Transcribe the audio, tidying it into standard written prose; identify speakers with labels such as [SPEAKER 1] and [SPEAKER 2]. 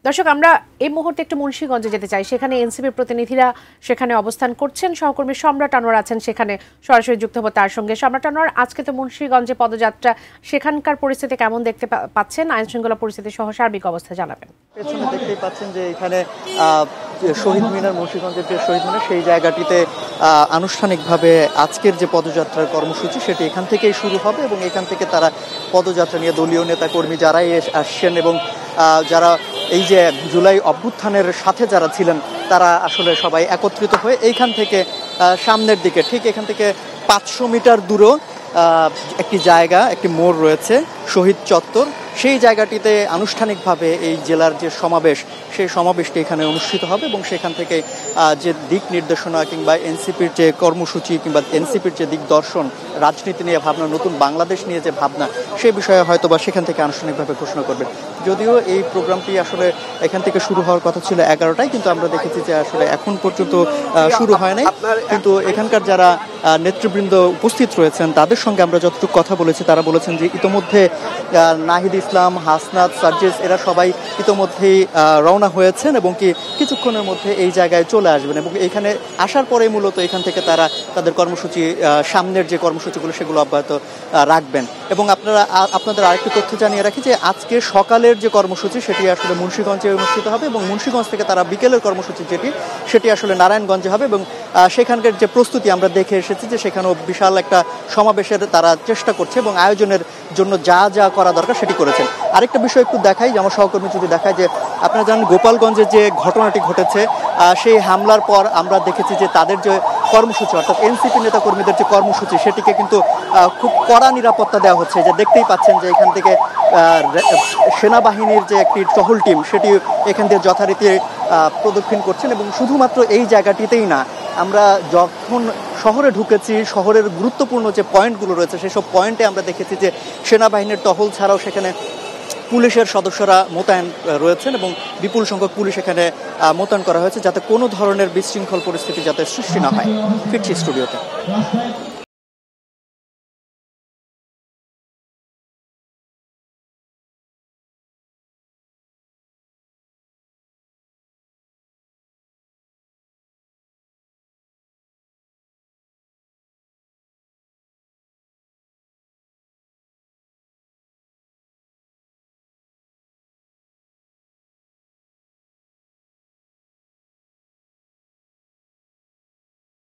[SPEAKER 1] দর্শক, আমরা এই মুহূর্তে একটু মুন্সিগঞ্জে যেতে চাই। সেখানে এনসিপির প্রতিনিধিরা সেখানে অবস্থান করছেন। সহকর্মী সম্রাট আনোয়ার আছেন সেখানে, সরাসরি যুক্ত হবো তার সঙ্গে। সম্রাট আনোয়ার, আজকে তো মুন্সিগঞ্জে পদযাত্রা, সেখানকার পরিস্থিতি কেমন দেখতে পাচ্ছেন? আইন শৃঙ্খলা পরিস্থিতি সহ সার্বিক অবস্থা জানাবেন।
[SPEAKER 2] পেছনে দেখতেই পাচ্ছেন যে এখানে শহীদ মিনার, মুন্সিগঞ্জের যে শহীদ মিনার, সেই জায়গাটিতে আনুষ্ঠানিকভাবে আজকের যে পদযাত্রার কর্মসূচি সেটি এখান থেকেই শুরু হবে এবং এখান থেকে তারা পদযাত্রা নিয়ে দলীয় নেতাকর্মী যারাই আসছেন এবং যারা এই যে জুলাই অভ্যুত্থানের সাথে যারা ছিলেন তারা আসলে সবাই একত্রিত হয়ে এইখান থেকে সামনের দিকে, ঠিক এখান থেকে 500 মিটার দূরেও একটি জায়গা, একটি মোড় রয়েছে শহীদ চত্বর, সেই জায়গাটিতে আনুষ্ঠানিকভাবে এই জেলার যে সমাবেশ, সেই সমাবেশটি এখানে অনুষ্ঠিত হবে এবং সেখান থেকে যে দিক নির্দেশনা কিংবা এনসিপির যে কর্মসূচি কিংবা এনসিপির যে দিক দর্শন, রাজনীতি নিয়ে ভাবনা, নতুন বাংলাদেশ নিয়ে যে ভাবনা, সেই বিষয়ে হয়তো বা সেখান থেকে আনুষ্ঠানিকভাবে ঘোষণা করবেন। যদিও এই প্রোগ্রামটি আসলে এখান থেকে শুরু হওয়ার কথা ছিল 11টায়, কিন্তু আমরা দেখেছি যে আসলে এখন পর্যন্ত শুরু হয় নাই। কিন্তু এখানকার যারা নেতৃবৃন্দ উপস্থিত রয়েছেন তাদের সঙ্গে আমরা যতটুকু কথা বলেছি, তারা বলেছেন যে ইতোমধ্যে নাহিদ ইসলাম, হাসনাত, সার্জিস এরা সবাই ইতোমধ্যেই রওনা হয়েছেন এবং কিছুক্ষণের মধ্যে এই জায়গায় চলে আসবেন এবং এখানে আসার পরে মূলত এখান থেকে তারা তাদের কর্মসূচি, সামনের যে কর্মসূচিগুলো সেগুলো অব্যাহত রাখবেন। এবং আপনাদের আরেকটি তথ্য জানিয়ে রাখি যে আজকে সকালের যে কর্মসূচি সেটি আসলে মুন্সিগঞ্জে অনুষ্ঠিত হবে এবং মুন্সিগঞ্জ থেকে তারা বিকেলের কর্মসূচি সেটি আসলে নারায়ণগঞ্জে হবে এবং সেখানকার যে প্রস্তুতি আমরা দেখে এসেছি যে সেখানেও বিশাল একটা সমাবেশের তারা চেষ্টা করছে এবং আয়োজনের জন্য যা যা করা দরকার সেটি করেছেন। আরেকটা বিষয় একটু দেখাই, যে আমার সহকর্মী যদি দেখায় যে আপনারা জানেন গোপালগঞ্জে যে ঘটনাটি ঘটেছে, সেই হামলার পর আমরা দেখেছি যে তাদের যে কর্মসূচি, অর্থাৎ এনসিপি নেতাকর্মীদের যে কর্মসূচি, সেটিকে কিন্তু খুব কড়া নিরাপত্তা দেওয়া হচ্ছে। যে দেখতেই পাচ্ছেন যে এখান থেকে সেনাবাহিনীর যে একটি টহল টিম সেটি এখান থেকে যথারীতি প্রদক্ষিণ করছেন এবং শুধুমাত্র এই জায়গাটিতেই না, আমরা যখন শহরে ঢুকেছি, শহরের গুরুত্বপূর্ণ যে পয়েন্টগুলো রয়েছে সেসব পয়েন্টে আমরা দেখেছি যে সেনাবাহিনীর টহল ছাড়াও সেখানে পুলিশের সদস্যরা মোতায়েন রয়েছেন এবং বিপুল সংখ্যক পুলিশ এখানে মোতায়েন করা হয়েছে যাতে কোনো ধরনের বিশৃঙ্খল পরিস্থিতি যাতে সৃষ্টি না হয়। ফিরছি স্টুডিওতে।